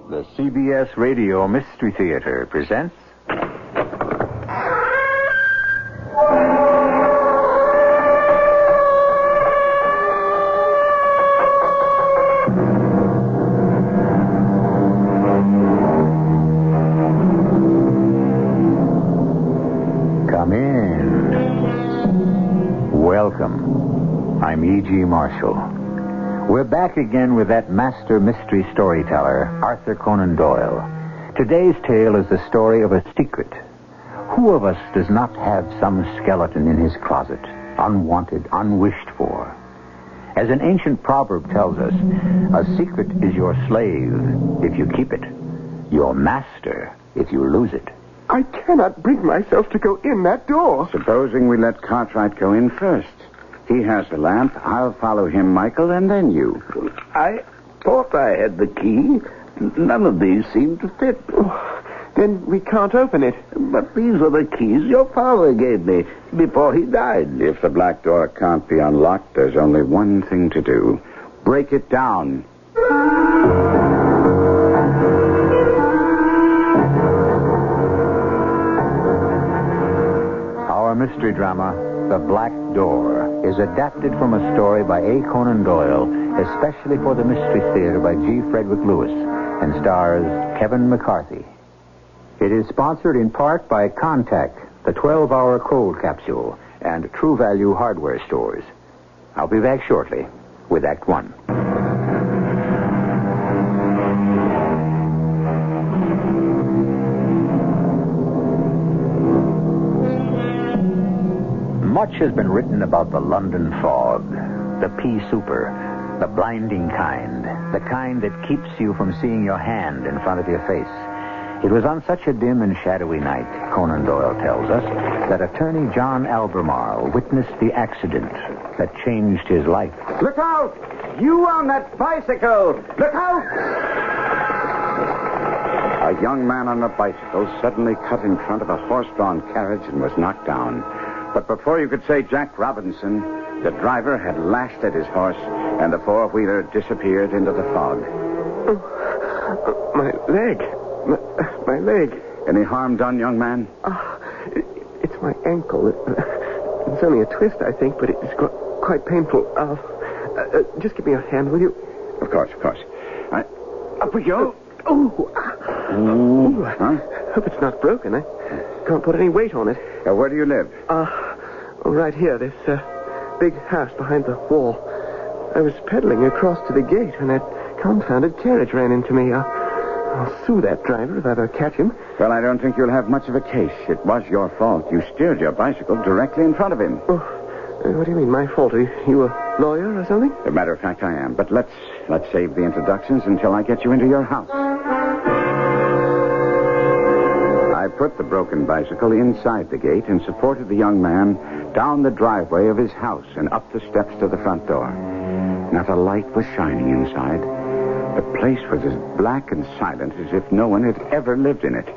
The CBS Radio Mystery Theater presents... Come in. Welcome. I'm E.G. Marshall. We're back again with that master mystery storyteller, Arthur Conan Doyle. Today's tale is the story of a secret. Who of us does not have some skeleton in his closet, unwanted, unwished for? As an ancient proverb tells us, a secret is your slave if you keep it, your master if you lose it. I cannot bring myself to go in that door. Supposing we let Cartwright go in first. He has the lamp. I'll follow him, Michael, and then you. I thought I had the key. None of these seem to fit. Oh, then we can't open it. But these are the keys your father gave me before he died. If the black door can't be unlocked, there's only one thing to do. Break it down. Our mystery drama, The Black Door, is adapted from a story by A. Conan Doyle, especially for the Mystery Theater by G. Frederick Lewis, and stars Kevin McCarthy. It is sponsored in part by Contact, the 12-hour cold capsule, and True Value hardware stores. I'll be back shortly with Act One. Much has been written about the London fog, the pea souper, the blinding kind, the kind that keeps you from seeing your hand in front of your face. It was on such a dim and shadowy night, Conan Doyle tells us, that attorney John Albemarle witnessed the accident that changed his life. Look out! You on that bicycle! Look out! A young man on a bicycle suddenly cut in front of a horse-drawn carriage and was knocked down. But before you could say Jack Robinson, the driver had lashed at his horse, and the four-wheeler disappeared into the fog. Oh, my leg. My leg. Any harm done, young man? It's my ankle. It's only a twist, I think, but it's quite painful. Just give me your hand, will you? Of course. Up we go. Huh? Hope it's not broken. I can't put any weight on it. Where do you live? Right here, this big house behind the wall. I was pedaling across to the gate when that confounded carriage ran into me. I'll sue that driver if I ever catch him. Well, I don't think you'll have much of a case. It was your fault. You steered your bicycle directly in front of him. Oh, what do you mean, my fault? Are you a lawyer or something? As a matter of fact, I am. But let's save the introductions until I get you into your house. I put the broken bicycle inside the gate and supported the young man down the driveway of his house and up the steps to the front door. Not a light was shining inside. The place was as black and silent as if no one had ever lived in it.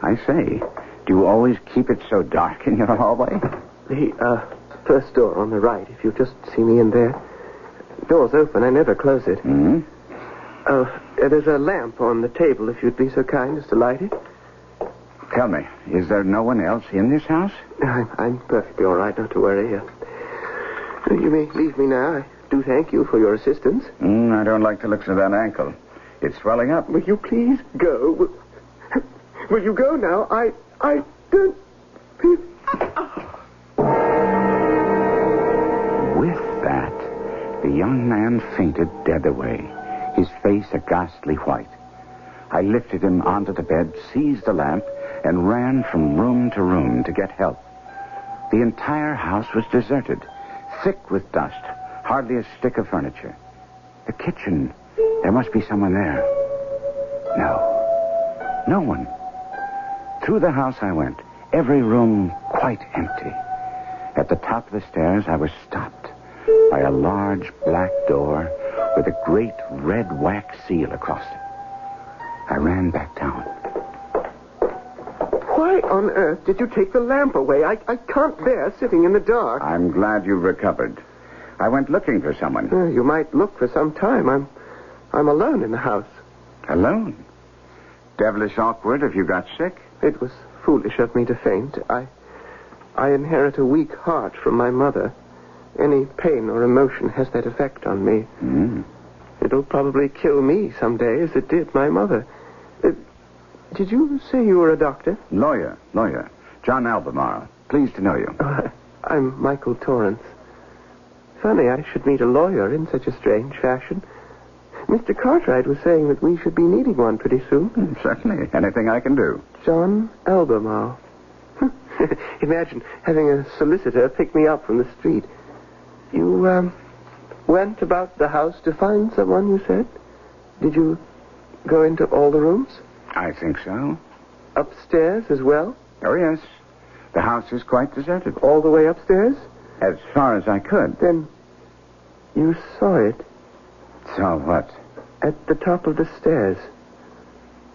I say, do you always keep it so dark in your hallway? The first door on the right, if you'll just see me in there. Door's open. I never close it. Mm-hmm. There's a lamp on the table, if you'd be so kind as to light it. Tell me, is there no one else in this house? I'm perfectly all right, not to worry. You may leave me now. I do thank you for your assistance. I don't like the looks of that ankle. It's swelling up. Will you please go? Will you go now? I don't... With that, the young man fainted dead away, his face a ghastly white. I lifted him onto the bed, seized the lamp, and ran from room to room to get help. The entire house was deserted, thick with dust, hardly a stick of furniture. The kitchen, there must be someone there. No one. Through the house I went, every room quite empty. At the top of the stairs, I was stopped by a large black door with a great red wax seal across it. I ran back down. Why on earth did you take the lamp away? I can't bear sitting in the dark. I'm glad you recovered. I went looking for someone. You might look for some time. I'm alone in the house. Alone? Devilish awkward if you got sick? It was foolish of me to faint. I inherit a weak heart from my mother. Any pain or emotion has that effect on me. It'll probably kill me someday, as it did my mother. Did you say you were a doctor? Lawyer. John Albemarle. Pleased to know you. I'm Michael Torrance. Funny I should meet a lawyer in such a strange fashion. Mr. Cartwright was saying that we should be needing one pretty soon. Certainly. Anything I can do. John Albemarle. Imagine having a solicitor pick me up from the street. You, went about the house to find someone, you said? Did you go into all the rooms? I think so. Upstairs as well? Oh, yes. The house is quite deserted. All the way upstairs? As far as I could. Then you saw it? So what? At the top of the stairs.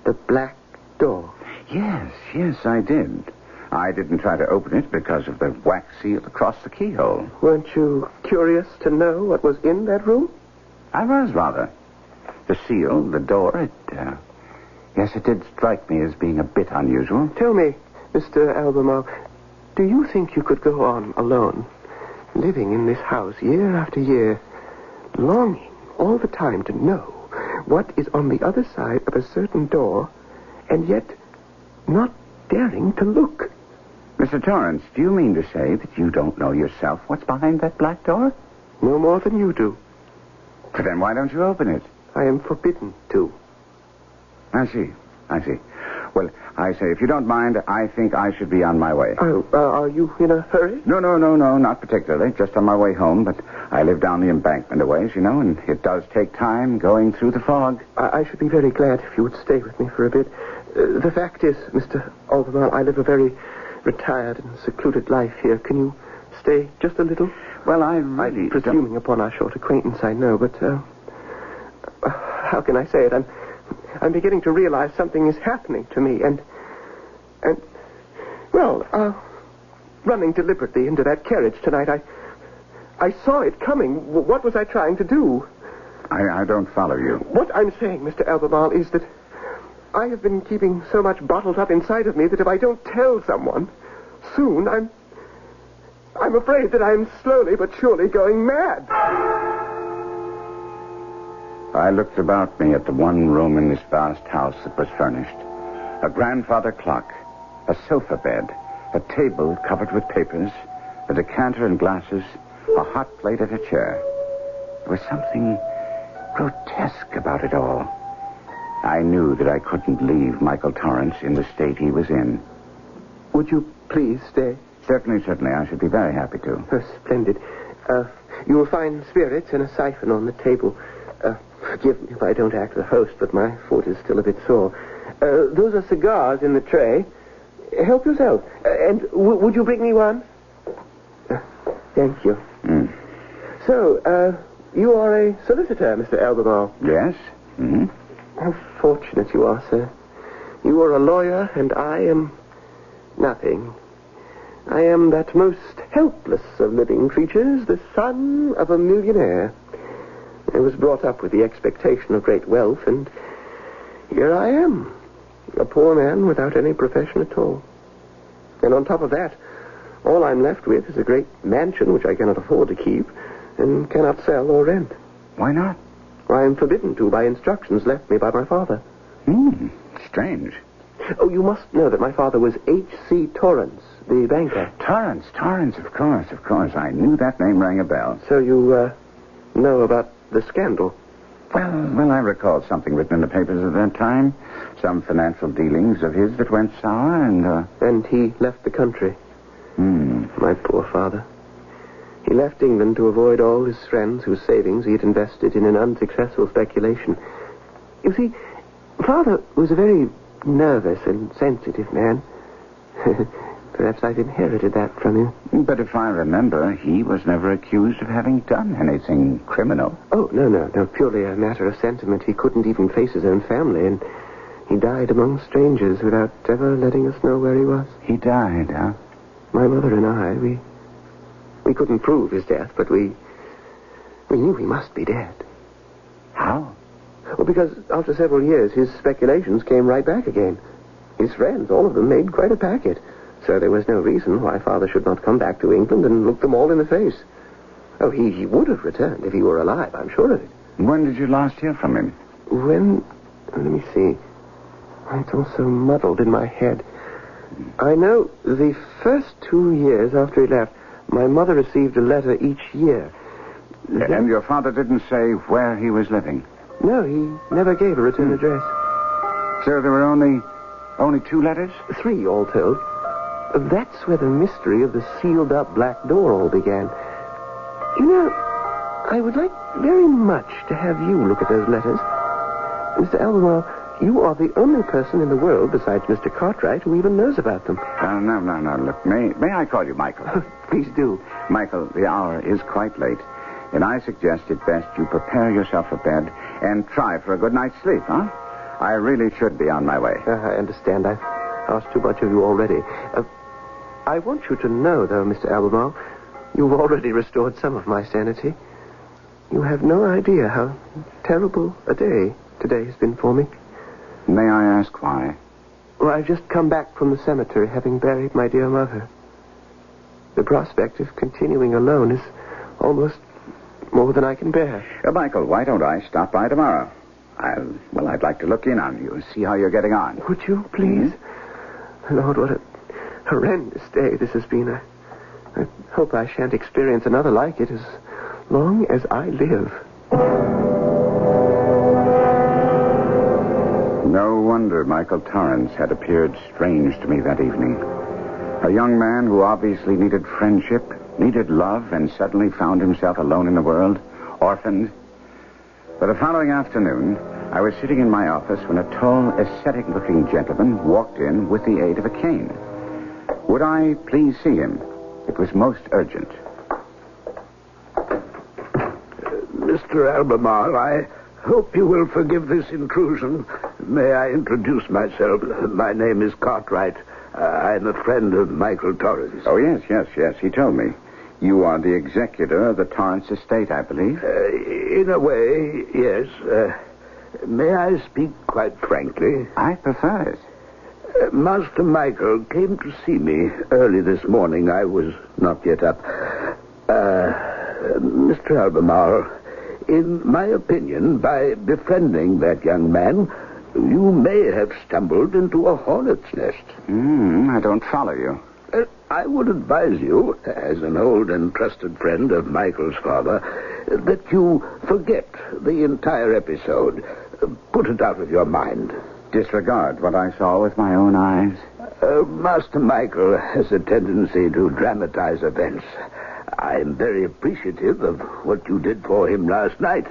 The black door. Yes, I did. I didn't try to open it because of the wax seal across the keyhole. Weren't you curious to know what was in that room? I was, rather. The seal, the door, yes, it did strike me as being a bit unusual. Tell me, Mr. Albemarle, do you think you could go on alone, living in this house year after year, longing all the time to know what is on the other side of a certain door, and yet not daring to look? Mr. Torrance, do you mean to say that you don't know yourself what's behind that black door? No more than you do. But then why don't you open it? I am forbidden to. I see. Well, I say, if you don't mind, I think I should be on my way. Are you in a hurry? No, not particularly. Just on my way home, but I live down the embankment a ways, and it does take time going through the fog. I should be very glad if you would stay with me for a bit. The fact is, Mr. Albemarle, I live a very retired and secluded life here. Can you stay just a little? Well, I'm presuming upon our short acquaintance, I know, but how can I say it? I'm beginning to realize something is happening to me, and running deliberately into that carriage tonight, I saw it coming. What was I trying to do? I don't follow you. What I'm saying, Mr. Albemarle, is that I have been keeping so much bottled up inside of me that if I don't tell someone, soon I'm afraid that I'm slowly but surely going mad. I looked about me at the one room in this vast house that was furnished. A grandfather clock, a sofa bed, a table covered with papers, a decanter and glasses, a hot plate and a chair. There was something grotesque about it all. I knew that I couldn't leave Michael Torrance in the state he was in. Would you please stay? Certainly. I should be very happy to. Oh, splendid. You will find spirits and a siphon on the table. Forgive me if I don't act the host, but my foot is still a bit sore. Those are cigars in the tray. Help yourself. And would you bring me one? Thank you. So, you are a solicitor, Mr. Albemarle? Yes. How fortunate you are, sir. You are a lawyer, and I am nothing. I am that most helpless of living creatures, the son of a millionaire. I was brought up with the expectation of great wealth, and here I am, a poor man without any profession at all. And on top of that, all I'm left with is a great mansion which I cannot afford to keep and cannot sell or rent. Why not? I am forbidden to by instructions left me by my father. Strange. Oh, you must know that my father was H.C. Torrance, the banker. Torrance, of course. I knew that name rang a bell. So you, know about the scandal? Well, I recall something written in the papers at that time. Some financial dealings of his that went sour, And he left the country. My poor father. He left England to avoid all his friends whose savings he had invested in an unsuccessful speculation. You see, Father was a very nervous and sensitive man. Perhaps I've inherited that from him. But if I remember, he was never accused of having done anything criminal. Oh, no. Purely a matter of sentiment. He couldn't even face his own family, and he died among strangers without ever letting us know where he was. He died, huh? My mother and I, we couldn't prove his death, but we We knew he must be dead. How? Well, because after several years, his speculations came right back again. His friends, all of them, made quite a packet. So there was no reason why Father should not come back to England and look them all in the face. Oh, he would have returned if he were alive, I'm sure of it. When did you last hear from him? When... Let me see. It's all so muddled in my head. I know the first 2 years after he left, my mother received a letter each year. And your father didn't say where he was living? No, he never gave a return address. So there were only 2 letters? 3, all told. That's where the mystery of the sealed-up black door all began. You know, I would like very much to have you look at those letters. Mr. Albemarle, you are the only person in the world besides Mr. Cartwright who even knows about them. No. Look, may I call you Michael? Please do. Michael, the hour is quite late, and I suggest it best you prepare yourself for bed and try for a good night's sleep, huh? I really should be on my way. I understand. I've asked too much of you already. I want you to know, though, Mr. Albemarle, you've already restored some of my sanity. You have no idea how terrible a day today has been for me. May I ask why? Well, I've just come back from the cemetery, having buried my dear mother. The prospect of continuing alone is almost more than I can bear. Michael, why don't I stop by tomorrow? I'd like to look in on you and see how you're getting on. Would you, please? Lord, what a horrendous day this has been. I hope I shan't experience another like it as long as I live. No wonder Michael Torrance had appeared strange to me that evening. A young man who obviously needed friendship, needed love, and suddenly found himself alone in the world, orphaned. But the following afternoon, I was sitting in my office when a tall, ascetic-looking gentleman walked in with the aid of a cane. Would I please see him? It was most urgent. Mr. Albemarle, I hope you will forgive this intrusion. May I introduce myself? My name is Cartwright. I'm a friend of Michael Torrance. Oh, yes. He told me. You are the executor of the Torrance estate, I believe. In a way, yes. May I speak quite frankly? I prefer it. Master Michael came to see me early this morning. I was not yet up. Mr. Albemarle, in my opinion, by befriending that young man, you may have stumbled into a hornet's nest. I don't follow you. I would advise you, as an old and trusted friend of Michael's father, that you forget the entire episode. Put it out of your mind. Disregard what I saw with my own eyes. Master Michael has a tendency to dramatize events. I'm very appreciative of what you did for him last night,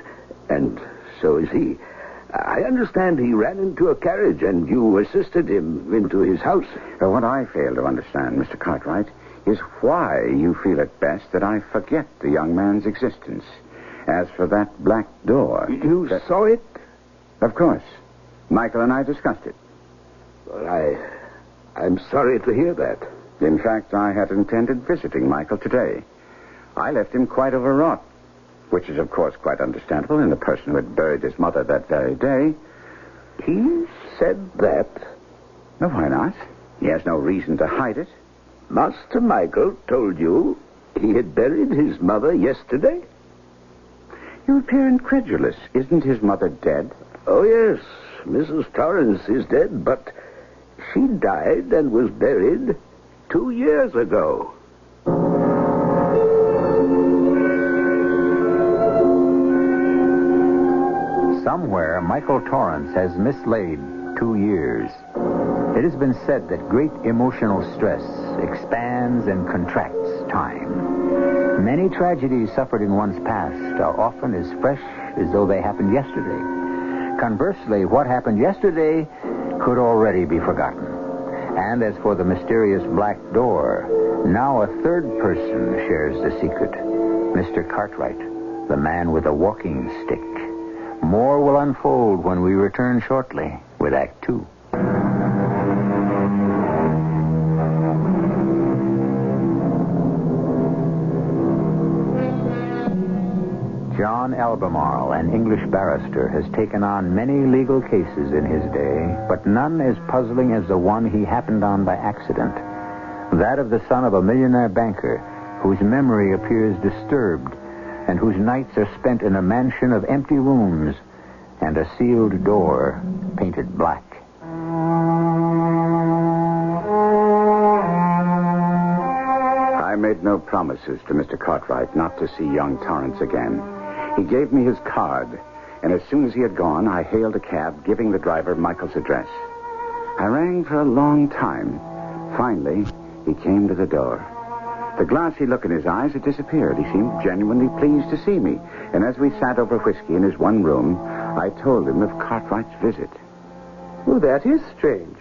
and so is he. I understand he ran into a carriage and you assisted him into his house. What I fail to understand, Mr. Cartwright, is why you feel it best that I forget the young man's existence. As for that black door... You saw it? Of course. Michael and I discussed it. Well, I'm sorry to hear that. In fact, I had intended visiting Michael today. I left him quite overwrought, which is, of course, quite understandable in the person who had buried his mother that very day. He said that? No, why not? He has no reason to hide it. Master Michael told you he had buried his mother yesterday? You appear incredulous. Isn't his mother dead? Oh, yes. Mrs. Torrance is dead, but she died and was buried 2 years ago. Somewhere, Michael Torrance has mislaid 2 years. It has been said that great emotional stress expands and contracts time. Many tragedies suffered in one's past are often as fresh as though they happened yesterday. Conversely, what happened yesterday could already be forgotten. And as for the mysterious black door, now a third person shares the secret. Mr. Cartwright, the man with a walking stick. More will unfold when we return shortly with Act 2. John John Albemarle, an English barrister, has taken on many legal cases in his day, but none as puzzling as the one he happened on by accident. That of the son of a millionaire banker whose memory appears disturbed and whose nights are spent in a mansion of empty rooms and a sealed door painted black. I made no promises to Mr. Cartwright not to see young Torrance again. He gave me his card, and as soon as he had gone, I hailed a cab, giving the driver Michael's address. I rang for a long time. Finally, he came to the door. The glassy look in his eyes had disappeared. He seemed genuinely pleased to see me, and as we sat over whiskey in his one room, I told him of Cartwright's visit. Well, that is strange.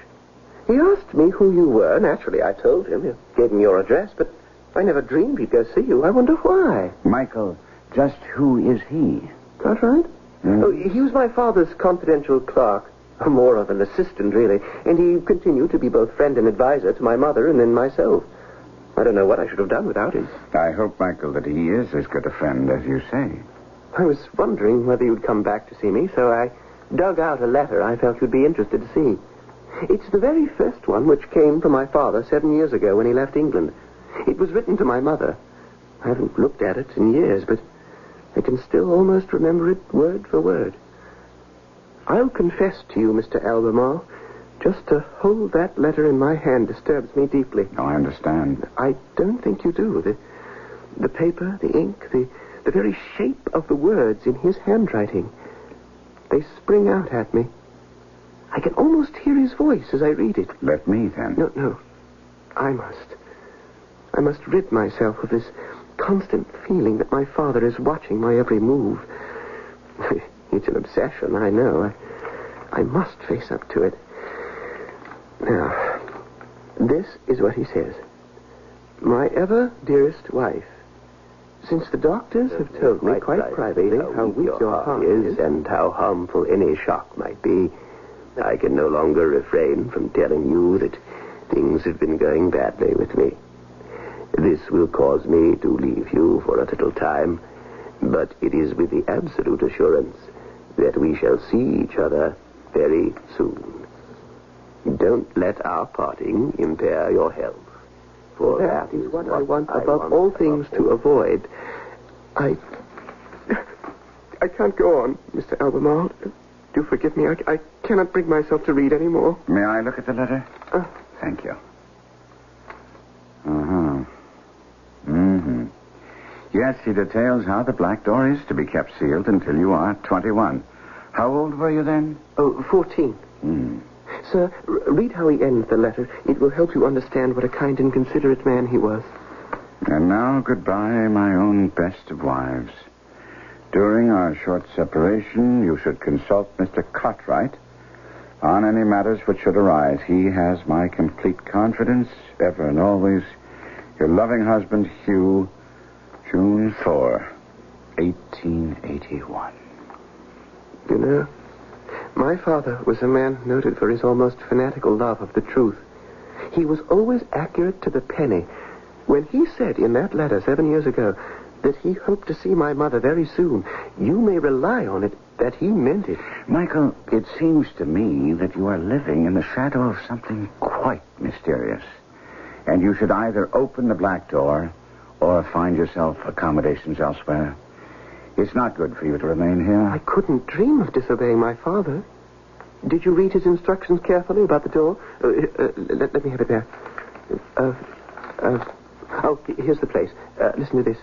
He asked me who you were. Naturally, I told him. He gave me your address, but I never dreamed he'd go see you. I wonder why. Michael, just who is he? Cartwright? Oh, he was my father's confidential clerk. More of an assistant, really. And he continued to be both friend and advisor to my mother and then myself. I don't know what I should have done without him. I hope, Michael, that he is as good a friend as you say. I was wondering whether you'd come back to see me, so I dug out a letter I felt you'd be interested to see. It's the very first one which came from my father 7 years ago when he left England. It was written to my mother. I haven't looked at it in years, but I can still almost remember it word for word. I'll confess to you, Mr. Albemarle, just to hold that letter in my hand disturbs me deeply. Oh, I understand. I don't think you do. The paper, the ink, the very shape of the words in his handwriting, they spring out at me. I can almost hear his voice as I read it. Let me, then. No. I must rid myself of this constant feeling that my father is watching my every move. It's an obsession, I know. I must face up to it. Now, this is what he says. My ever dearest wife, since the doctors have told me quite privately how weak your heart is and how harmful any shock might be, I can no longer refrain from telling you that things have been going badly with me. This will cause me to leave you for a little time, but it is with the absolute assurance that we shall see each other very soon. Don't let our parting impair your health, for that is what I want above all things to avoid. I can't go on, Mr. Albemarle. Do forgive me. I cannot bring myself to read any more. May I look at the letter? Thank you. Yes, he details how the black door is to be kept sealed until you are 21. How old were you then? 14. Sir, read how he ends the letter. It will help you understand what a kind and considerate man he was. And now, goodbye, my own best of wives. During our short separation, you should consult Mr. Cartwright on any matters which should arise. He has my complete confidence, ever and always. Your loving husband, Hugh, June 4, 1881. You know, my father was a man noted for his almost fanatical love of the truth. He was always accurate to the penny. When he said in that letter 7 years ago that he hoped to see my mother very soon, you may rely on it that he meant it. Michael, it seems to me that you are living in the shadow of something quite mysterious. And you should either open the black door or find yourself accommodations elsewhere. It's not good for you to remain here. I couldn't dream of disobeying my father. Did you read his instructions carefully about the door? Let me have it there. Here's the place. Listen to this.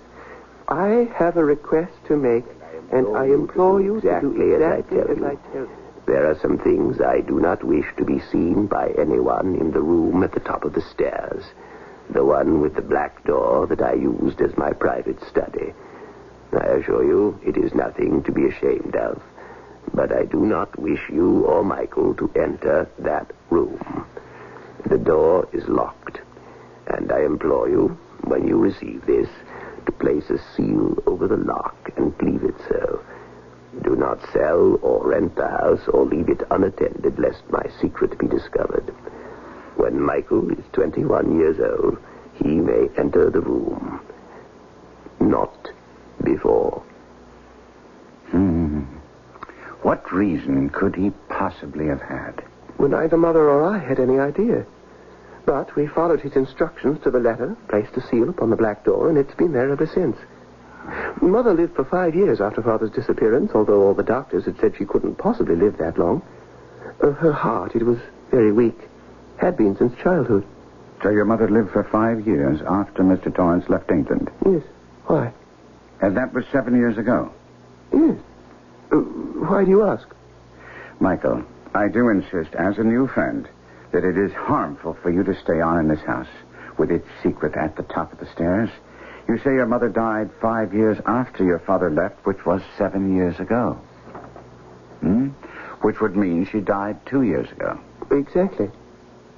I have a request to make, and I implore you to do exactly as I tell you. There are some things I do not wish to be seen by anyone in the room at the top of the stairs. The one with the black door that I used as my private study. I assure you, it is nothing to be ashamed of. But I do not wish you or Michael to enter that room. The door is locked, and I implore you, when you receive this, to place a seal over the lock and leave it so. Do not sell or rent the house or leave it unattended, lest my secret be discovered. When Michael is 21 years old, he may enter the room. Not before. What reason could he possibly have had? Well, neither Mother or I had any idea. But we followed his instructions to the letter, placed a seal upon the black door, and it's been there ever since. Mother lived for 5 years after Father's disappearance, although all the doctors had said she couldn't possibly live that long. Her heart, it was very weak. Had been since childhood. So your mother lived for 5 years after Mr. Torrance left England? Yes. Why? And that was 7 years ago? Yes. Why do you ask? Michael, I do insist, as a new friend, that it is harmful for you to stay on in this house with its secret at the top of the stairs. You say your mother died 5 years after your father left, which was 7 years ago. Which would mean she died 2 years ago. Exactly.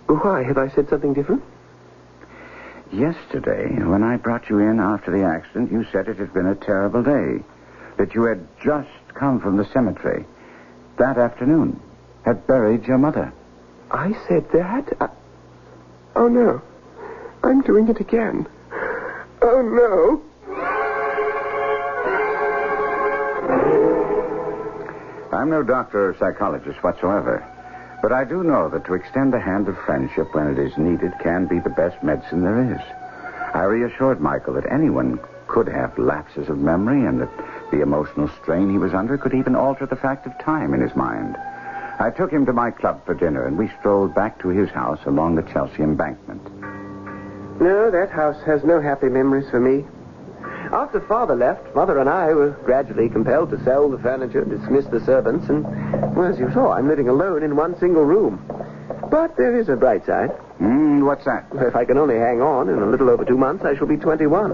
Why? Have I said something different? Yesterday, when I brought you in after the accident, you said it had been a terrible day. That you had just come from the cemetery that afternoon, had buried your mother. I said that? Oh, no. I'm doing it again. Oh, no. I'm no doctor or psychologist whatsoever, but I do know that to extend the hand of friendship when it is needed can be the best medicine there is. I reassured Michael that anyone could have lapses of memory and that the emotional strain he was under could even alter the fact of time in his mind. I took him to my club for dinner, and we strolled back to his house along the Chelsea embankment. No, that house has no happy memories for me. After Father left, Mother and I were gradually compelled to sell the furniture, dismiss the servants, and, well, as you saw, I'm living alone in one single room. But there is a bright side. What's that? If I can only hang on, in a little over 2 months, I shall be 21.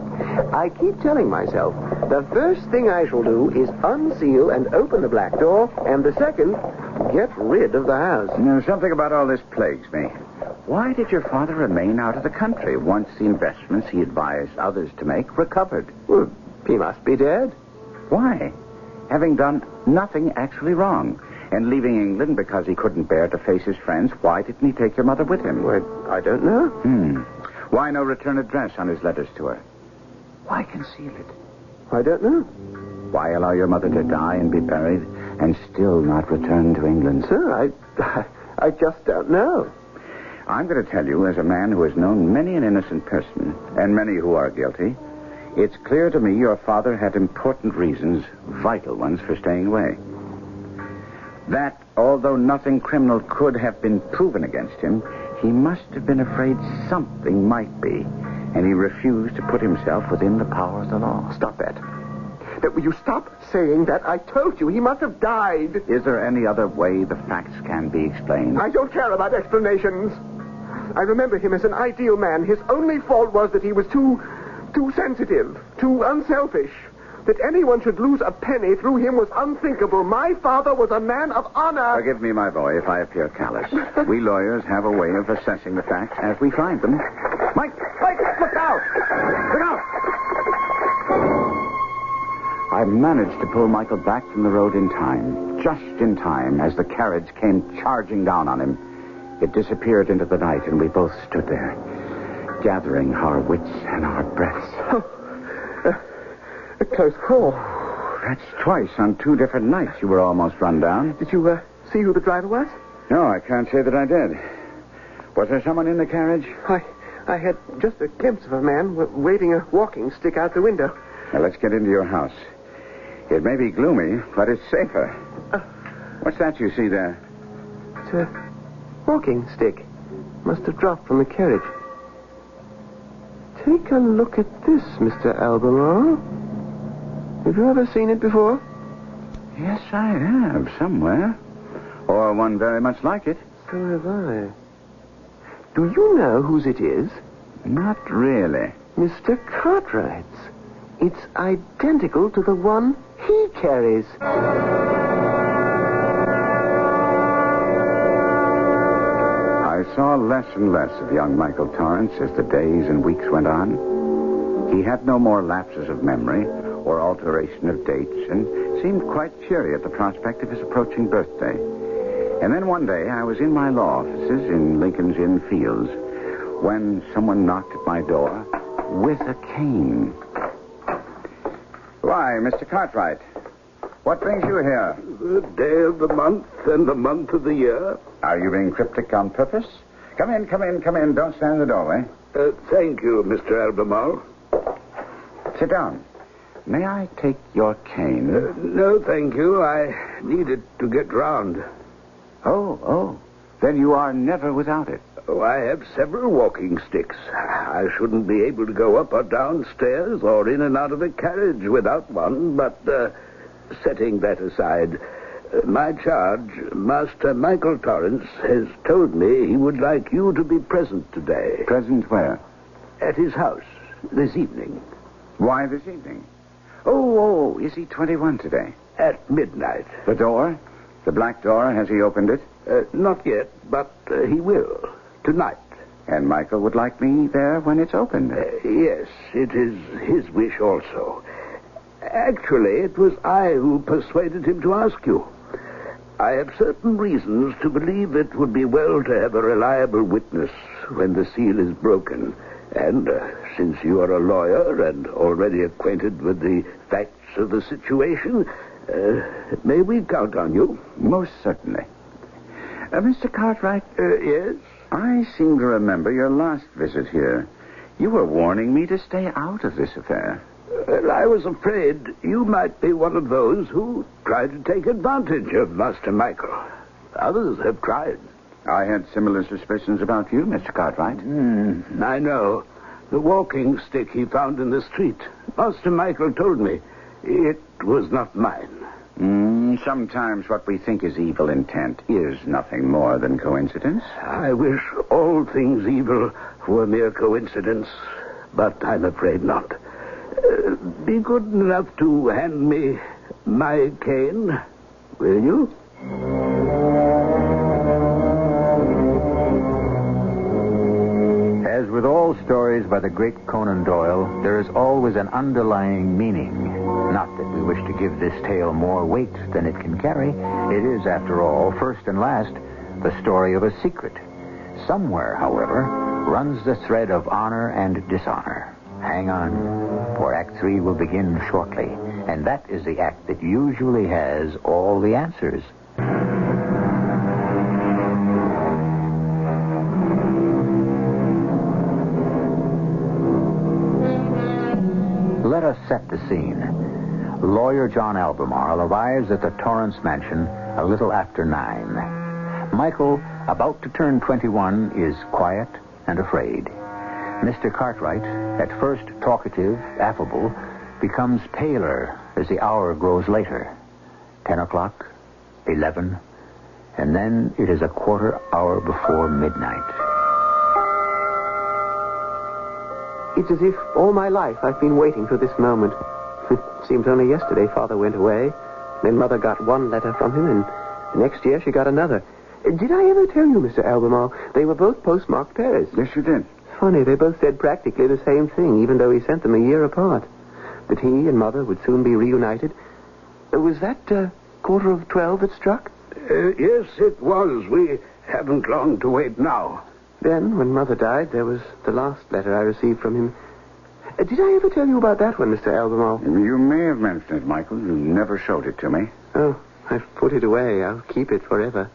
I keep telling myself, the first thing I shall do is unseal and open the black door, and the second, get rid of the house. Something about all this plagues me. Why did your father remain out of the country once the investments he advised others to make recovered? Well, he must be dead. Why? Having done nothing actually wrong, and leaving England because he couldn't bear to face his friends, why didn't he take your mother with him? Well, I don't know. Why no return address on his letters to her? Why conceal it? I don't know. Why allow your mother to die and be buried and still not return to England? Sir, I just don't know. I'm going to tell you, as a man who has known many an innocent person and many who are guilty, it's clear to me your father had important reasons, vital ones, for staying away. That, although nothing criminal could have been proven against him, he must have been afraid something might be, and he refused to put himself within the power of the law. Stop that. Will you stop saying that? I told you he must have died. Is there any other way the facts can be explained? I don't care about explanations. I remember him as an ideal man. His only fault was that he was too sensitive, too unselfish. That anyone should lose a penny through him was unthinkable. My father was a man of honor. Forgive me, my boy, if I appear callous. We lawyers have a way of assessing the facts as we find them. Mike, look out! Look out! I managed to pull Michael back from the road in time, just in time, as the carriage came charging down on him. It disappeared into the night, and we both stood there, gathering our wits and our breaths. A close call. That's twice on 2 different nights you were almost run down. Did you see who the driver was? No, I can't say that I did. Was there someone in the carriage? I had just a glimpse of a man waving a walking stick out the window. Now, let's get into your house. It may be gloomy, but it's safer. What's that you see there? It's a walking stick. Must have dropped from the carriage. Take a look at this, Mr. Albemarle. Have you ever seen it before? Yes, I have, somewhere. Or one very much like it. So have I. Do you know whose it is? Not really. Mr. Cartwright's. It's identical to the one he carries. I saw less and less of young Michael Torrance as the days and weeks went on. He had no more lapses of memory or alteration of dates and seemed quite cheery at the prospect of his approaching birthday. And then one day I was in my law offices in Lincoln's Inn Fields when someone knocked at my door with a cane. Why, Mr. Cartwright. What brings you here? The day of the month and the month of the year. Are you being cryptic on purpose? Come in. Don't stand in the doorway. Thank you, Mr. Albemarle. Sit down. May I take your cane? No, thank you. I need it to get round. Oh. Then you are never without it. Oh, I have several walking sticks. I shouldn't be able to go up or down stairs or in and out of a carriage without one, but setting that aside, my charge, Master Michael Torrance, has told me he would like you to be present today. Present where? At his house this evening. Why this evening? Oh, is he 21 today? At midnight. The door? The black door, has he opened it? Not yet, but he will. Tonight. And Michael would like me there when it's opened? Yes, it is his wish also. Actually, it was I who persuaded him to ask you. I have certain reasons to believe it would be well to have a reliable witness when the seal is broken. And since you are a lawyer and already acquainted with the facts of the situation, may we count on you? Most certainly. Mr. Cartwright? Yes? I seem to remember your last visit here. You were warning me to stay out of this affair. Well, I was afraid you might be one of those who tried to take advantage of Master Michael. Others have tried. I had similar suspicions about you, Mr. Cartwright. I know. The walking stick he found in the street. Master Michael told me. It was not mine. Sometimes what we think is evil intent is nothing more than coincidence. I wish all things evil were mere coincidence, but I'm afraid not. Be good enough to hand me my cane, will you? As with all stories by the great Conan Doyle, there is always an underlying meaning. Not that we wish to give this tale more weight than it can carry. It is, after all, first and last, the story of a secret. Somewhere, however, runs the thread of honor and dishonor. Hang on, for Act 3 will begin shortly. And that is the act that usually has all the answers. Let us set the scene. Lawyer John Albemarle arrives at the Torrance mansion a little after 9. Michael, about to turn 21, is quiet and afraid. Mr. Cartwright, at first talkative, affable, becomes paler as the hour grows later. 10 o'clock, 11, and then it is a quarter hour before midnight. It's as if all my life I've been waiting for this moment. It seems only yesterday Father went away. Then Mother got one letter from him, and the next year she got another. Did I ever tell you, Mr. Albemarle, they were both postmarked pairs? Yes, you did. Funny, they both said practically the same thing, even though he sent them a year apart. That he and Mother would soon be reunited. Was that 11:45 that struck? Yes, it was. We haven't long to wait now. Then, when Mother died, there was the last letter I received from him. Did I ever tell you about that one, Mr. Albemarle? You may have mentioned it, Michael. You never showed it to me. Oh, I've put it away. I'll keep it forever.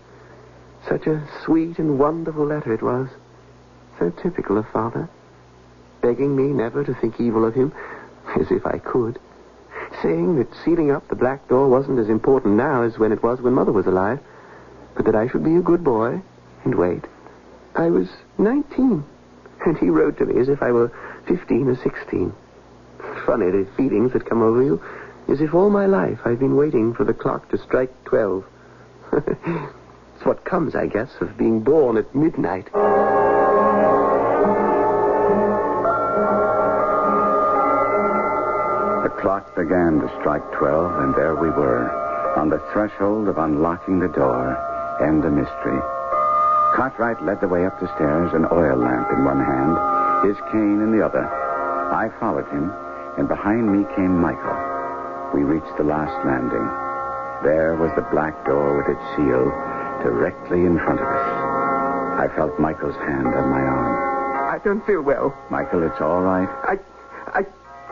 Such a sweet and wonderful letter it was. So typical of Father. Begging me never to think evil of him, as if I could. Saying that sealing up the black door wasn't as important now as when it was when Mother was alive, but that I should be a good boy and wait. I was 19, and he wrote to me as if I were 15 or 16. Funny, the feelings that come over you, as if all my life I've been waiting for the clock to strike 12. It's what comes, I guess, of being born at midnight. The clock began to strike 12, and there we were, on the threshold of unlocking the door and the mystery. Cartwright led the way up the stairs, an oil lamp in one hand, his cane in the other. I followed him, and behind me came Michael. We reached the last landing. There was the black door with its seal directly in front of us. I felt Michael's hand on my arm. I don't feel well. Michael, it's all right. I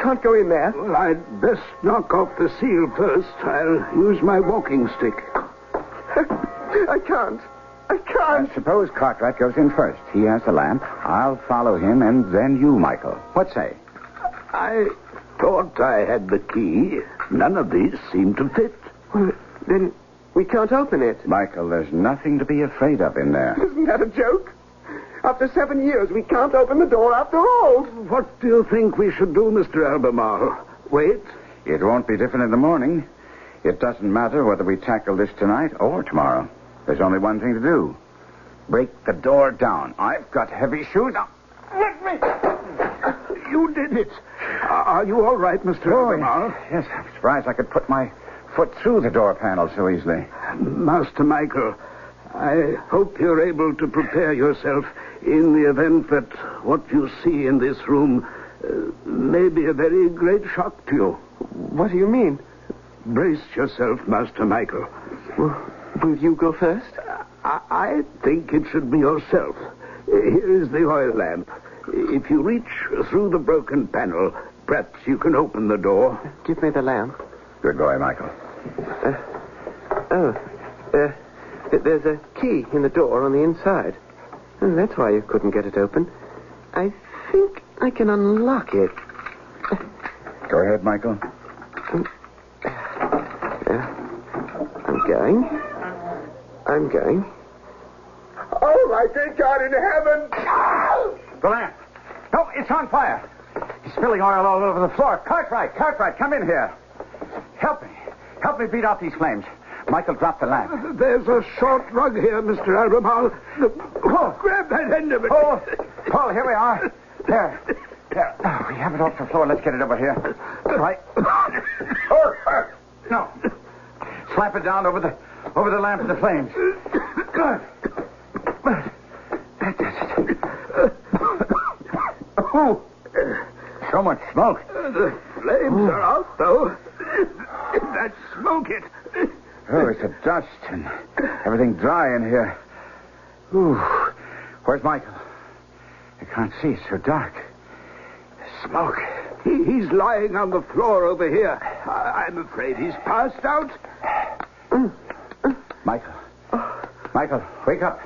can't go in there. Well, I'd best knock off the seal first. I'll use my walking stick. I can't. I suppose Cartwright goes in first. He has the lamp. I'll follow him, and then you, Michael. What say? I thought I had the key. None of these seem to fit. Well, then we can't open it. Michael, there's nothing to be afraid of in there. Isn't that a joke? After 7 years, we can't open the door after all. What do you think we should do, Mr. Albemarle? Wait? It won't be different in the morning. It doesn't matter whether we tackle this tonight or tomorrow. There's only one thing to do. Break the door down. I've got heavy shoes. Now, let me. You did it. Are you all right, Mr. Albemarle? Yes, I'm surprised I could put my foot through the door panel so easily. Master Michael, I hope you're able to prepare yourself in the event that what you see in this room may be a very great shock to you. What do you mean? Brace yourself, Master Michael. Will you go first? I think it should be yourself. Here is the oil lamp. If you reach through the broken panel, perhaps you can open the door. Give me the lamp. Good boy, Michael. There's a key in the door on the inside. Oh, that's why you couldn't get it open. I think I can unlock it. Go ahead, Michael. I'm going. Oh, my good God in heaven! The lamp. No, it's on fire. He's spilling oil all over the floor. Cartwright, come in here. Help me beat out these flames. Michael, drop the lamp. There's a short rug here, Mr. Albemarle. Grab that end of it. Paul, here we are. There. Oh, we have it off the floor. Let's get it over here. Right. No. Slap it down over the lamp and the flames. Good. That does it. Oh, so much smoke. The flames are out, though. That smoke it. Oh, it's a dust and everything dry in here. Ooh. Where's Michael? I can't see. It's so dark. Smoke. He's lying on the floor over here. I'm afraid he's passed out. Michael, wake up.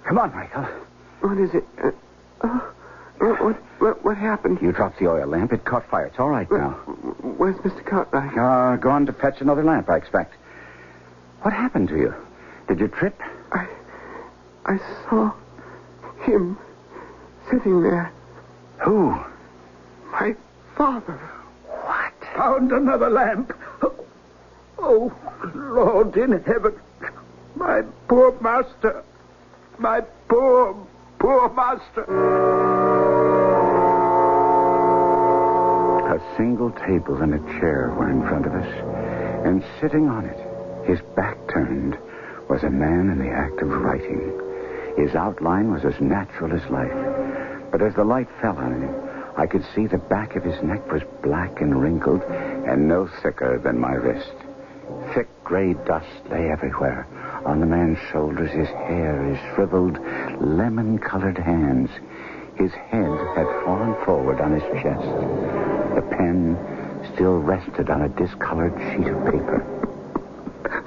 Come on, Michael. What is it? What happened? You dropped the oil lamp. It caught fire. It's all right now. Where's Mr. Cartwright? Gone to fetch another lamp, I expect. What happened to you? Did you trip? I saw him sitting there. Who? My father. What? Found another lamp. Oh, Lord in heaven. My poor master. My poor master. A single table and a chair were in front of us, and sitting on it, his back turned, was a man in the act of writing. His outline was as natural as life, but as the light fell on him, I could see the back of his neck was black and wrinkled and no thicker than my wrist. Thick gray dust lay everywhere. On the man's shoulders, his hair, his shriveled, lemon-colored hands. His head had fallen forward on his chest. The pen still rested on a discolored sheet of paper.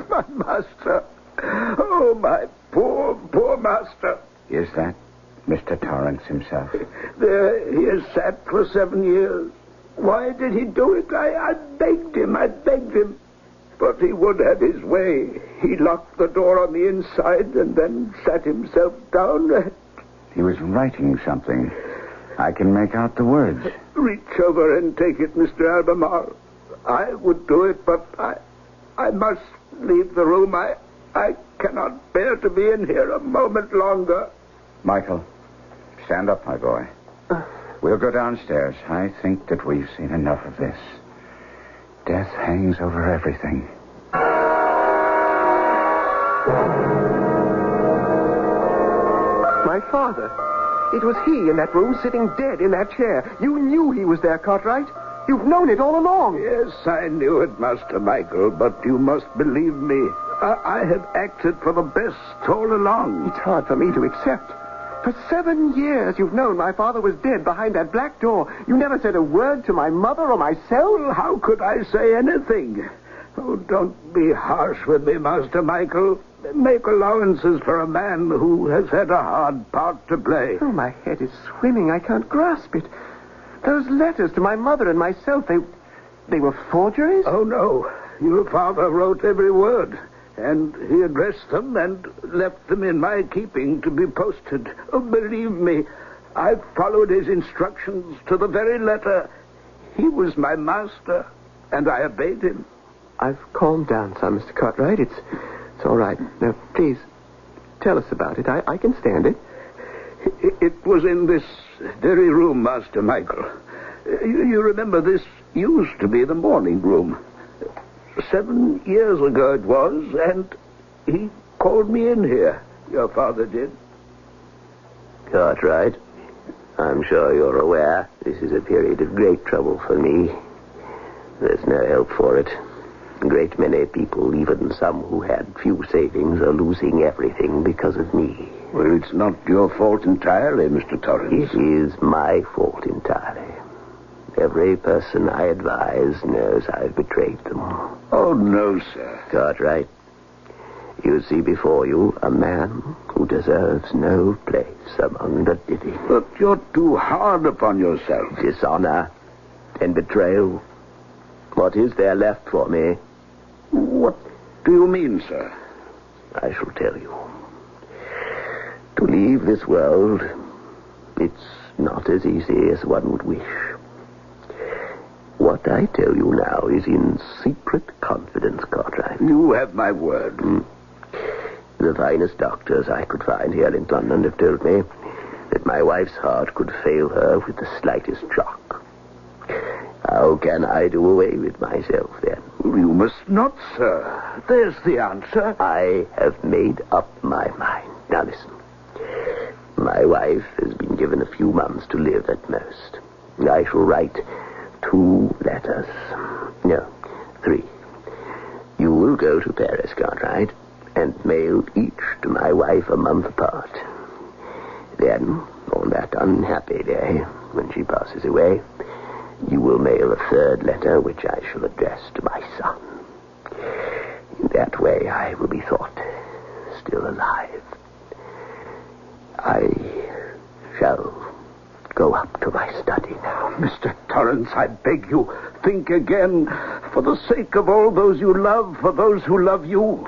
My master. Oh, my poor master. Is that Mr. Torrance himself? There he has sat for 7 years. Why did he do it? I begged him. But he would have his way. He locked the door on the inside and then sat himself down. He was writing something. I can make out the words. Reach over and take it, Mr. Albemarle. I would do it, but I must leave the room. I cannot bear to be in here a moment longer. Michael, stand up, my boy. We'll go downstairs. I think that we've seen enough of this. Death hangs over everything. My father. It was he in that room sitting dead in that chair. You knew he was there, Cartwright. You've known it all along. Yes, I knew it, Master Michael, but you must believe me. I have acted for the best all along. It's hard for me to accept. For 7 years you've known my father was dead behind that black door. You never said a word to my mother or myself. Well, how could I say anything? Oh, don't be harsh with me, Master Michael. Make allowances for a man who has had a hard part to play. Oh, my head is swimming. I can't grasp it. Those letters to my mother and myself, they were forgeries? Oh, no. Your father wrote every word. And he addressed them and left them in my keeping to be posted. Oh, believe me, I followed his instructions to the very letter. He was my master, and I obeyed him. I've calmed down some, Mr. Cartwright. It's all right. Now, please, tell us about it. I can stand it. It was in this very room, Master Michael. You remember this used to be the morning room. 7 years ago it was, and he called me in here. Your father did. Cartwright, I'm sure you're aware this is a period of great trouble for me. There's no help for it. A great many people, even some who had few savings, are losing everything because of me. Well, it's not your fault entirely, Mr. Torrance. It is my fault entirely. Every person I advise knows I've betrayed them. Oh, no, sir. Cartwright, you see before you a man who deserves no place among the living. But you're too hard upon yourself. Dishonor and betrayal. What is there left for me? What do you mean, sir? I shall tell you. To leave this world, it's not as easy as one would wish. What I tell you now is in secret confidence, Cartwright. You have my word. The finest doctors I could find here in London have told me that my wife's heart could fail her with the slightest shock. How can I do away with myself, then? You must not, sir. There's the answer. I have made up my mind. Now listen. My wife has been given a few months to live at most. I shall write 2 letters. No, 3. You will go to Paris, Cartwright, and mail each to my wife a month apart. Then, on that unhappy day, when she passes away, you will mail a 3rd letter, which I shall address to my son. In that way, I will be thought still alive. I shall go up to my study now. Mr. Torrance, I beg you, think again. For the sake of all those you love, for those who love you.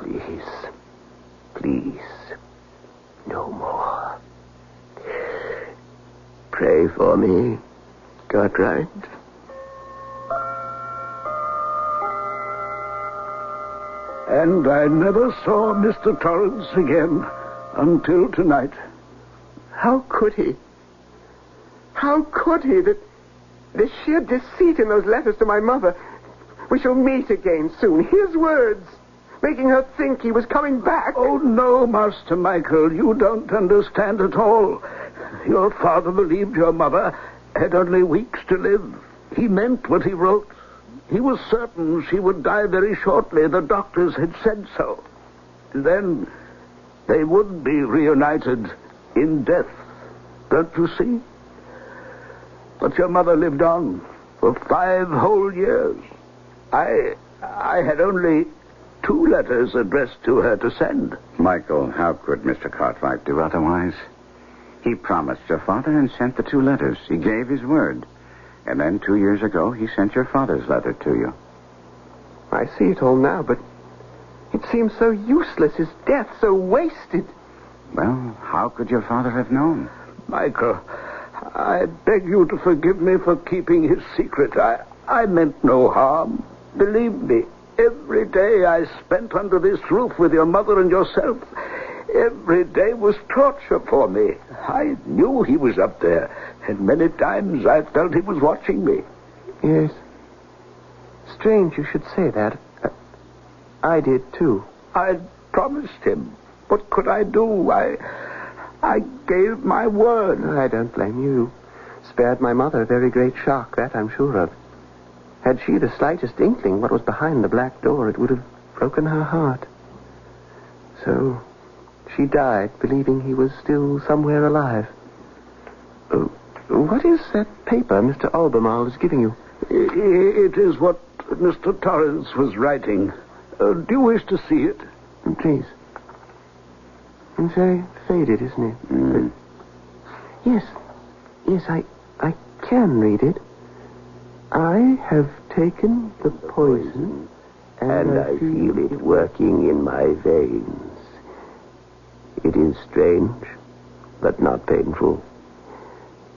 Please, no more. Pray for me, Cartwright. And I never saw Mr. Torrance again until tonight. How could he? How could he? The sheer deceit in those letters to my mother. We shall meet again soon. His words, making her think he was coming back. Oh, no, Master Michael, you don't understand at all. Your father believed your mother had only weeks to live. He meant what he wrote. He was certain she would die very shortly. The doctors had said so. Then they would be reunited in death. Don't you see? But your mother lived on for 5 whole years. I had only 2 letters addressed to her to send. Michael, how could Mr. Cartwright do otherwise? He promised your father and sent the 2 letters. He gave his word. And then 2 years ago, he sent your father's letter to you. I see it all now, but it seems so useless, his death, so wasted. Well, how could your father have known? Michael, I beg you to forgive me for keeping his secret. I meant no harm. Believe me, every day I spent under this roof with your mother and yourself, every day was torture for me. I knew he was up there, and many times I felt he was watching me. Yes. Strange you should say that. I did, too. I promised him. What could I do? I gave my word. I don't blame you. Spared my mother a very great shock, that I'm sure of. Had she the slightest inkling what was behind the black door, it would have broken her heart. So she died believing he was still somewhere alive. What is that paper Mr. Albemarle is giving you? It is what Mr. Torrance was writing. Do you wish to see it? Please. It's very faded, isn't it? Yes, I can read it. I have taken the poison, and I feel it working in my veins. It is strange, but not painful.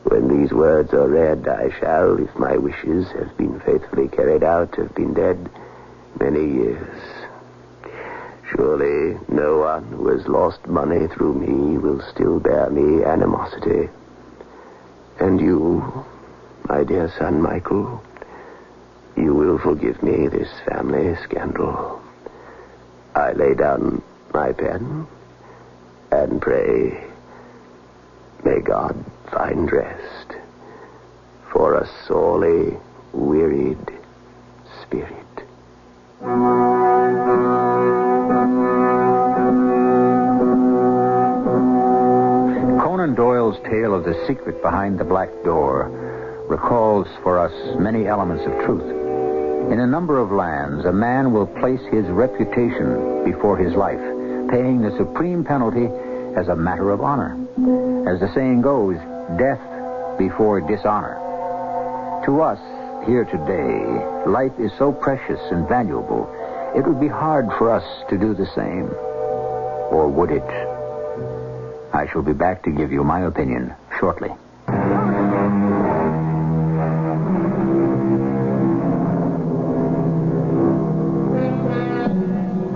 When these words are read, I shall, if my wishes have been faithfully carried out, have been dead many years. Surely no one who has lost money through me will still bear me animosity. And you, my dear son Michael, you will forgive me this family scandal. I lay down my pen and pray, may God find rest for a sorely wearied spirit. Conan Doyle's tale of the secret behind the black door recalls for us many elements of truth. In a number of lands, a man will place his reputation before his life, paying the supreme penalty as a matter of honor. As the saying goes, death before dishonor. To us, here today, life is so precious and valuable, it would be hard for us to do the same. Or would it? I shall be back to give you my opinion shortly.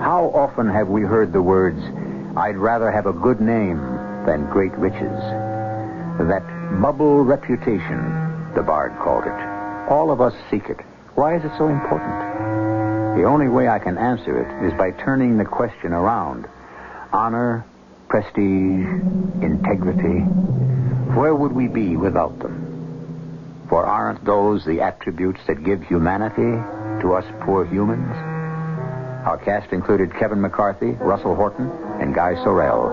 How often have we heard the words, "I'd rather have a good name than great riches"? That bubble reputation, the bard called it. All of us seek it. Why is it so important? The only way I can answer it is by turning the question around. Honor, prestige, integrity, where would we be without them? For aren't those the attributes that give humanity to us poor humans? Our cast included Kevin McCarthy, Russell Horton, and Guy Sorrell.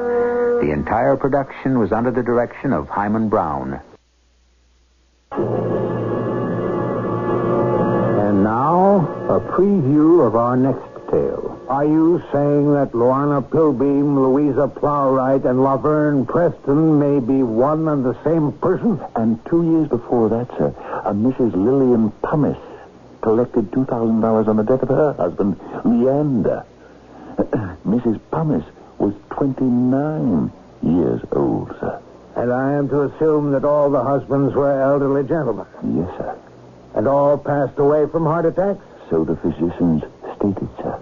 The entire production was under the direction of Hyman Brown. And now, a preview of our next tale. Are you saying that Lorna Pilbeam, Louisa Plowright, and Laverne Preston may be one and the same person? And 2 years before that, sir, a Mrs. Lillian Pumice collected $2,000 on the death of her husband, Leander. Mrs. Pumice was 29 years old, sir. And I am to assume that all the husbands were elderly gentlemen? Yes, sir. And all passed away from heart attacks? So the physicians stated, sir.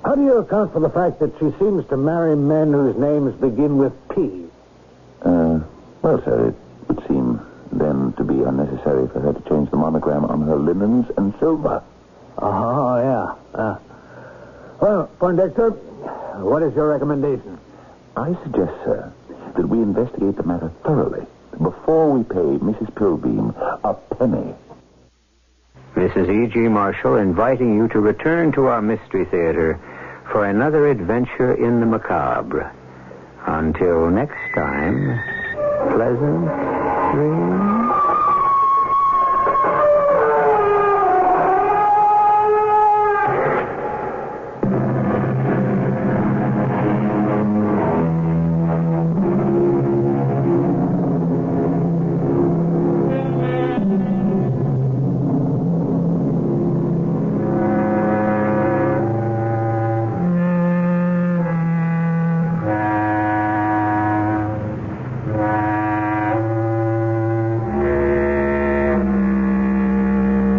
How do you account for the fact that she seems to marry men whose names begin with P? Well, sir, it would seem then to be unnecessary for her to change the monogram on her linens and silver. Oh, yeah. Well, Poindexter, what is your recommendation? I suggest, sir, that we investigate the matter thoroughly before we pay Mrs. Pilbeam a penny. This is E.G. Marshall inviting you to return to our Mystery Theater for another adventure in the macabre. Until next time, pleasant dreams.